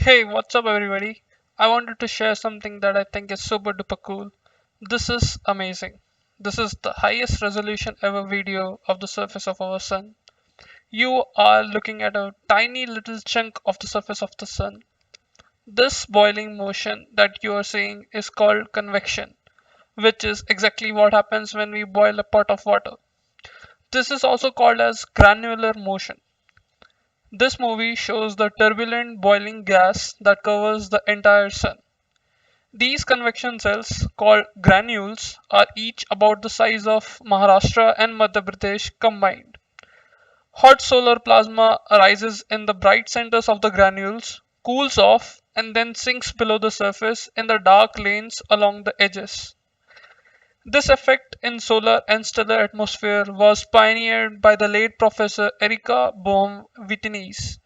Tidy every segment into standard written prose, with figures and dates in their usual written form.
Hey, what's up, everybody? I wanted to share something that I think is super duper cool. This is amazing. This is the highest resolution ever video of the surface of our sun. You are looking at a tiny little chunk of the surface of the sun. This boiling motion that you are seeing is called convection, which is exactly what happens when we boil a pot of water. This is also called as granular motion. This movie shows the turbulent boiling gas that covers the entire sun. These convection cells, called granules, are each about the size of Maharashtra and Madhya Pradesh combined. Hot solar plasma arises in the bright centers of the granules, cools off, and then sinks below the surface in the dark lanes along the edges. This effect in solar and stellar atmosphere was pioneered by the late Professor Erika Bohm-Wittenes.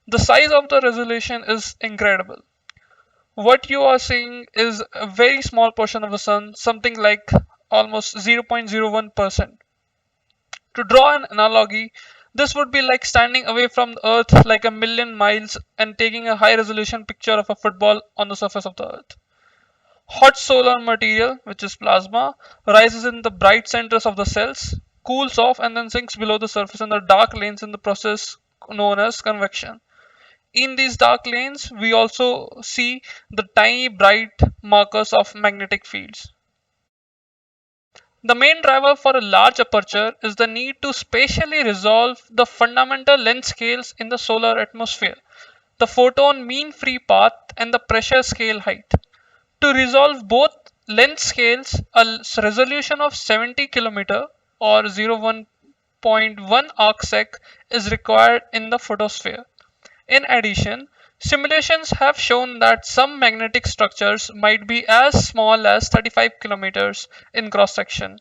The size of the resolution is incredible. What you are seeing is a very small portion of the sun, something like almost 0.01%. To draw an analogy, this would be like standing away from the earth like a million miles and taking a high resolution picture of a football on the surface of the earth. Hot solar material, which is plasma, rises in the bright centers of the cells, cools off, and then sinks below the surface in the dark lanes in the process known as convection. In these dark lanes, we also see the tiny bright markers of magnetic fields. The main driver for a large aperture is the need to spatially resolve the fundamental length scales in the solar atmosphere, the photon mean free path and the pressure scale height. To resolve both length scales, a resolution of 70 km or 0.1 arcsec is required in the photosphere. In addition, simulations have shown that some magnetic structures might be as small as 35 kilometers in cross section.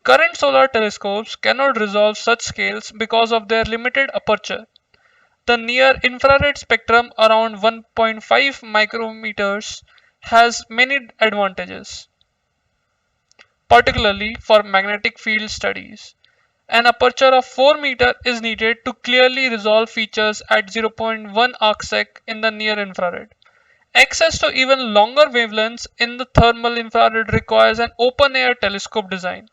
Current solar telescopes cannot resolve such scales because of their limited aperture. The near infrared spectrum around 1.5 micrometers has many advantages, particularly for magnetic field studies. An aperture of 4 meter is needed to clearly resolve features at 0.1 arcsec in the near infrared. Access to even longer wavelengths in the thermal infrared requires an open-air telescope design.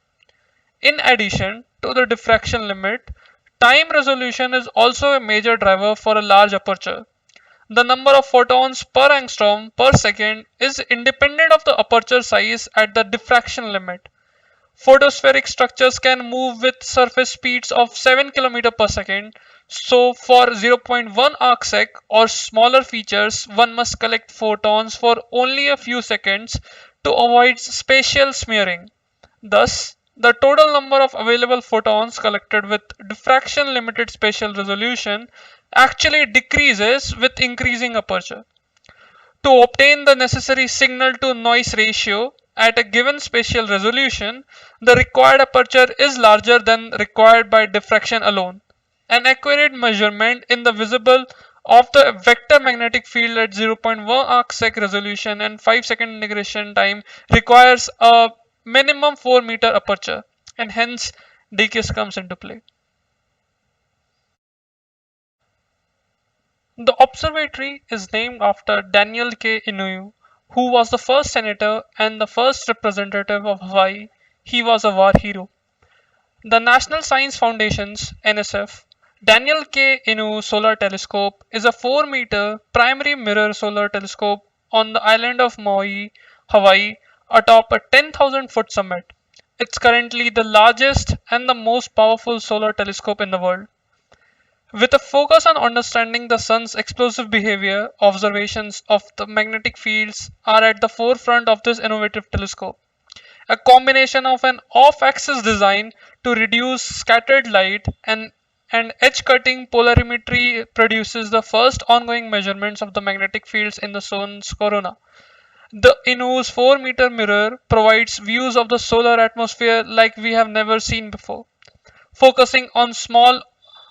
In addition to the diffraction limit, time resolution is also a major driver for a large aperture. The number of photons per angstrom per second is independent of the aperture size at the diffraction limit. Photospheric structures can move with surface speeds of 7 km per second, so for 0.1 arcsec or smaller features, one must collect photons for only a few seconds to avoid spatial smearing. Thus, the total number of available photons collected with diffraction limited spatial resolution actually decreases with increasing aperture. To obtain the necessary signal to noise ratio at a given spatial resolution, the required aperture is larger than required by diffraction alone. An accurate measurement in the visible of the vector magnetic field at 0.1 arcsec resolution and 5-second integration time requires a minimum 4-meter aperture, and hence DKIST comes into play. The observatory is named after Daniel K. Inouye, who was the first senator and the first representative of Hawaii. He was a war hero. The National Science Foundation's (NSF) Daniel K. Inouye Solar Telescope is a 4-meter primary mirror solar telescope on the island of Maui, Hawaii, atop a 10,000-foot summit. It's currently the largest and the most powerful solar telescope in the world. With a focus on understanding the sun's explosive behavior, observations of the magnetic fields are at the forefront of this innovative telescope. A combination of an off-axis design to reduce scattered light and edge-cutting polarimetry produces the first ongoing measurements of the magnetic fields in the sun's corona. The Inouye's 4-meter mirror provides views of the solar atmosphere like we have never seen before. Focusing on small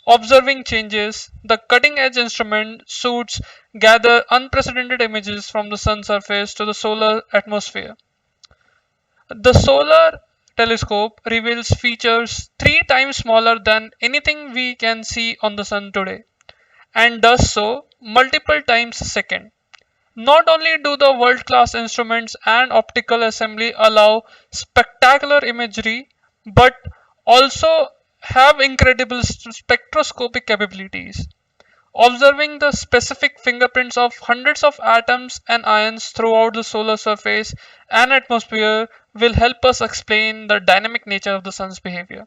observing changes, the cutting-edge instrument suits gather unprecedented images from the sun's surface to the solar atmosphere. The solar telescope reveals features 3 times smaller than anything we can see on the sun today, and does so multiple times a second. Not only do the world-class instruments and optical assembly allow spectacular imagery, but also have incredible spectroscopic capabilities. Observing the specific fingerprints of hundreds of atoms and ions throughout the solar surface and atmosphere will help us explain the dynamic nature of the sun's behavior.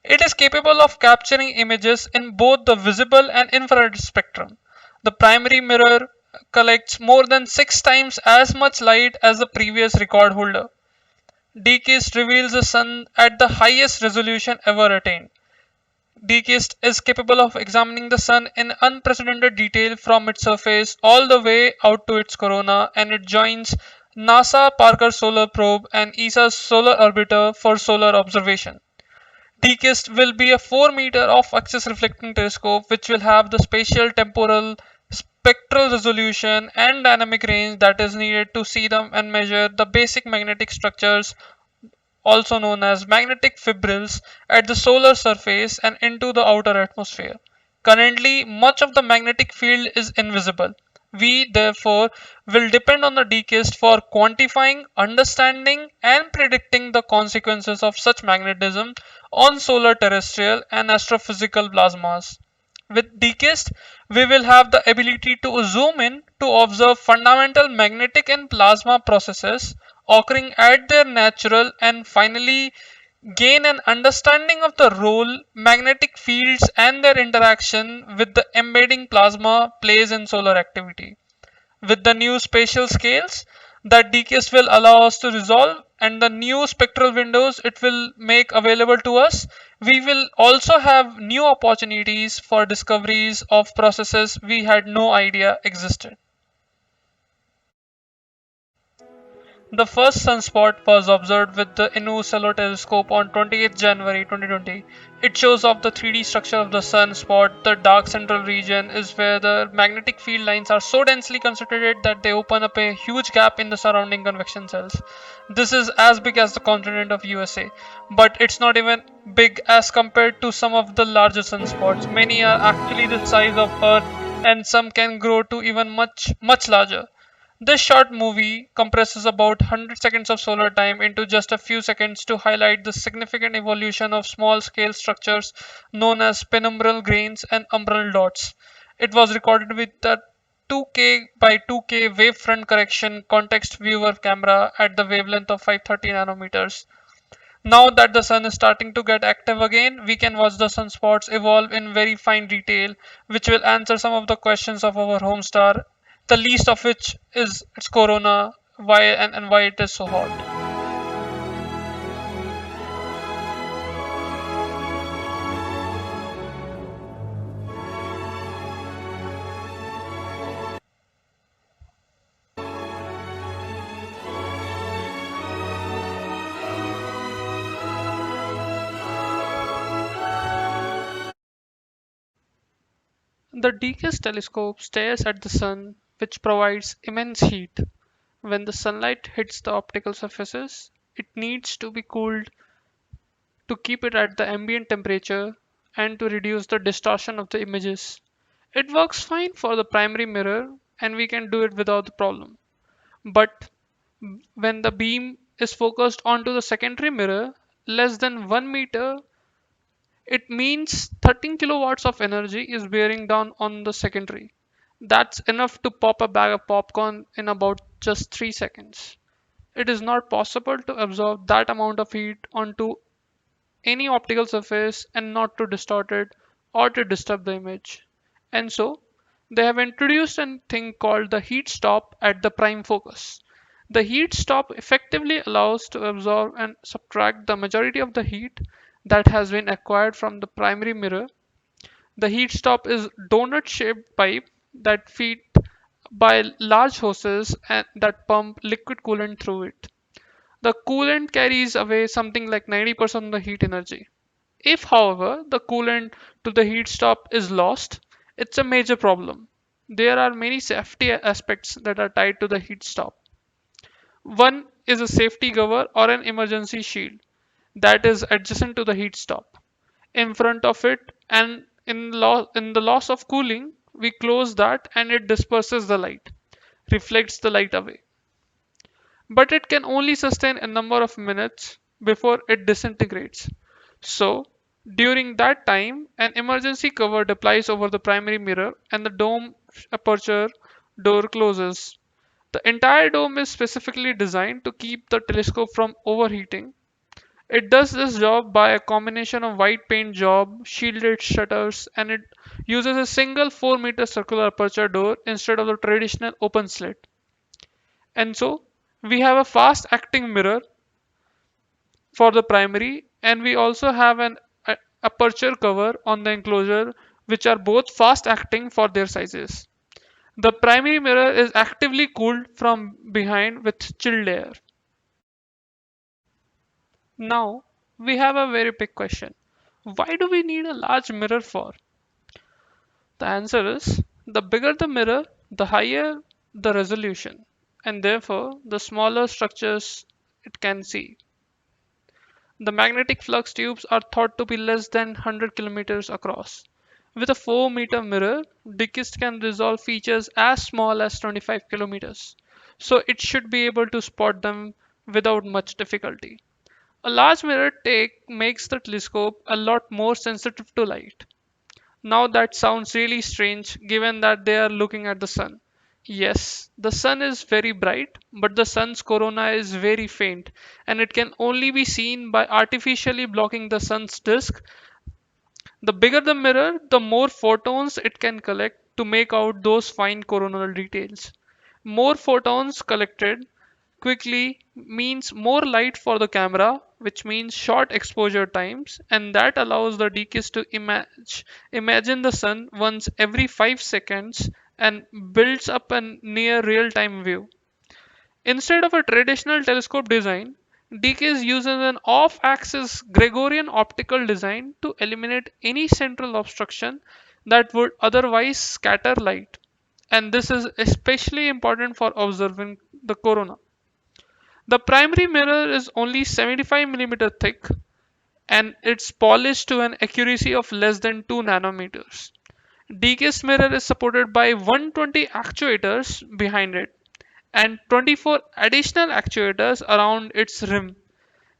It is capable of capturing images in both the visible and infrared spectrum. The primary mirror collects more than 6 times as much light as the previous record holder. DKIST reveals the sun at the highest resolution ever attained. DKIST is capable of examining the sun in unprecedented detail from its surface all the way out to its corona, and it joins NASA Parker Solar Probe and ESA's Solar Orbiter for solar observation. DKIST will be a 4 meter off axis reflecting telescope which will have the spatial, temporal, spectral resolution and dynamic range that is needed to see them and measure the basic magnetic structures, also known as magnetic fibrils, at the solar surface and into the outer atmosphere. Currently, much of the magnetic field is invisible. We, therefore, will depend on the DKIST for quantifying, understanding, and predicting the consequences of such magnetism on solar terrestrial and astrophysical plasmas. With DKIST, we will have the ability to zoom in to observe fundamental magnetic and plasma processes occurring at their natural and finally gain an understanding of the role magnetic fields and their interaction with the embedding plasma plays in solar activity. With the new spatial scales that DKIST will allow us to resolve and the new spectral windows it will make available to us, we will also have new opportunities for discoveries of processes we had no idea existed. The first sunspot was observed with the Innu Solar Telescope on 28th January 2020. It shows off the 3D structure of the sunspot. The dark central region is where the magnetic field lines are so densely concentrated that they open up a huge gap in the surrounding convection cells. This is as big as the continent of USA, but it's not even big as compared to some of the larger sunspots. Many are actually the size of Earth and some can grow to even much larger. This short movie compresses about 100 seconds of solar time into just a few seconds to highlight the significant evolution of small scale structures known as penumbral grains and umbral dots. It was recorded with a 2K by 2K wavefront correction context viewer camera at the wavelength of 530 nanometers. Now that the sun is starting to get active again, we can watch the sunspots evolve in very fine detail, which will answer some of the questions of our home star, the least of which is its corona, and why it is so hot. The DKIST telescope stares at the sun, which provides immense heat. When the sunlight hits the optical surfaces, it needs to be cooled to keep it at the ambient temperature and to reduce the distortion of the images. It works fine for the primary mirror and we can do it without the problem. But when the beam is focused onto the secondary mirror, less than 1 meter, it means 13 kilowatts of energy is bearing down on the secondary. That's enough to pop a bag of popcorn in about just 3 seconds. It is not possible to absorb that amount of heat onto any optical surface and not to distort it or to disturb the image. And so, they have introduced a thing called the heat stop at the prime focus. The heat stop effectively allows to absorb and subtract the majority of the heat that has been acquired from the primary mirror. The heat stop is donut shaped pipe that feed by large hoses and that pump liquid coolant through it. The coolant carries away something like 90% of the heat energy. If, however, the coolant to the heat stop is lost, it's a major problem. There are many safety aspects that are tied to the heat stop. One is a safety cover or an emergency shield that is adjacent to the heat stop. In front of it and in the loss of cooling we close that and it disperses the light, reflects the light away. But it can only sustain a number of minutes before it disintegrates. So, during that time, an emergency cover deploys over the primary mirror and the dome aperture door closes. The entire dome is specifically designed to keep the telescope from overheating. It does this job by a combination of white paint job, shielded shutters, and it uses a single 4-meter circular aperture door instead of the traditional open slit. And so we have a fast acting mirror for the primary, and we also have an aperture cover on the enclosure, which are both fast acting for their sizes. The primary mirror is actively cooled from behind with chilled air. Now, we have a very big question. Why do we need a large mirror for? The answer is the bigger the mirror, the higher the resolution, and therefore the smaller structures it can see. The magnetic flux tubes are thought to be less than 100 kilometers across. With a 4-meter mirror, DKIST can resolve features as small as 25 kilometers, so it should be able to spot them without much difficulty. A large mirror makes the telescope a lot more sensitive to light. Now that sounds really strange given that they are looking at the sun. Yes, the sun is very bright, but the sun's corona is very faint and it can only be seen by artificially blocking the sun's disk. The bigger the mirror, the more photons it can collect to make out those fine coronal details. More photons collected quickly means more light for the camera, which means short exposure times, and that allows the DKIST to imagine the sun once every 5 seconds and builds up a near real-time view. Instead of a traditional telescope design, DKIST uses an off-axis Gregorian optical design to eliminate any central obstruction that would otherwise scatter light. And this is especially important for observing the corona. The primary mirror is only 75 mm thick and it's polished to an accuracy of less than 2 nanometers. DKIST mirror is supported by 120 actuators behind it and 24 additional actuators around its rim.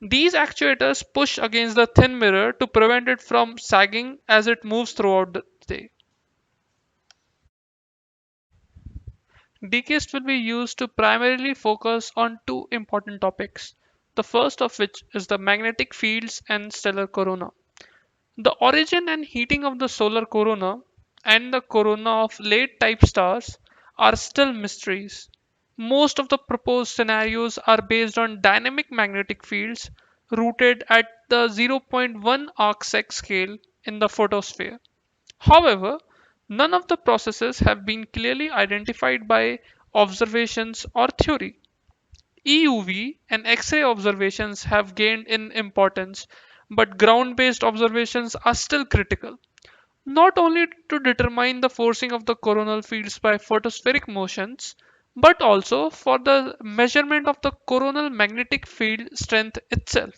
These actuators push against the thin mirror to prevent it from sagging as it moves throughout the day. DKIST will be used to primarily focus on two important topics, the first of which is the magnetic fields and stellar corona. The origin and heating of the solar corona and the corona of late type stars are still mysteries. Most of the proposed scenarios are based on dynamic magnetic fields rooted at the zero point 0.1 arcsec scale in the photosphere. However, none of the processes have been clearly identified by observations or theory. EUV and X-ray observations have gained in importance, but ground-based observations are still critical, not only to determine the forcing of the coronal fields by photospheric motions, but also for the measurement of the coronal magnetic field strength itself.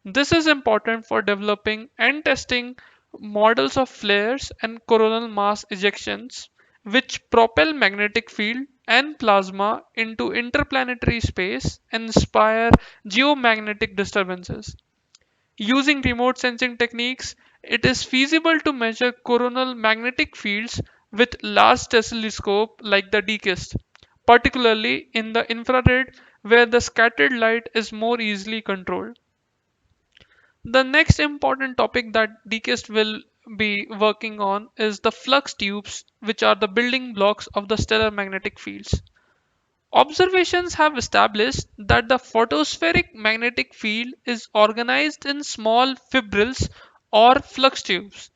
This is important for developing and testing models of flares and coronal mass ejections, which propel magnetic field and plasma into interplanetary space and inspire geomagnetic disturbances. Using remote sensing techniques, it is feasible to measure coronal magnetic fields with large telescope like the DKIST, particularly in the infrared where the scattered light is more easily controlled. The next important topic that DKIST will be working on is the flux tubes, which are the building blocks of the stellar magnetic fields. Observations have established that the photospheric magnetic field is organized in small fibrils or flux tubes.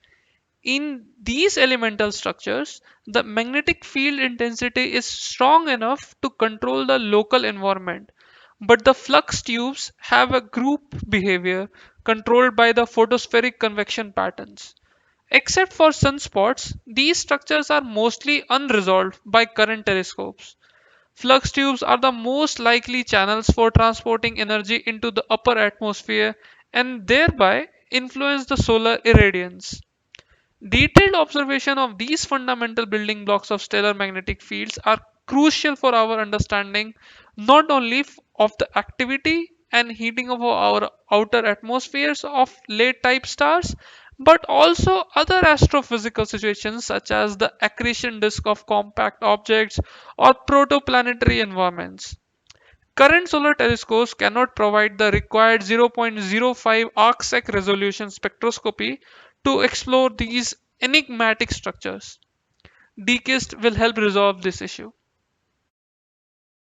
In these elemental structures, the magnetic field intensity is strong enough to control the local environment, but the flux tubes have a group behavior controlled by the photospheric convection patterns. Except for sunspots, these structures are mostly unresolved by current telescopes. Flux tubes are the most likely channels for transporting energy into the upper atmosphere and thereby influence the solar irradiance. Detailed observation of these fundamental building blocks of stellar magnetic fields are crucial for our understanding not only of the activity and heating of our outer atmospheres of late type stars, but also other astrophysical situations such as the accretion disk of compact objects or protoplanetary environments. Current solar telescopes cannot provide the required 0.05 arcsec resolution spectroscopy to explore these enigmatic structures. DKIST will help resolve this issue.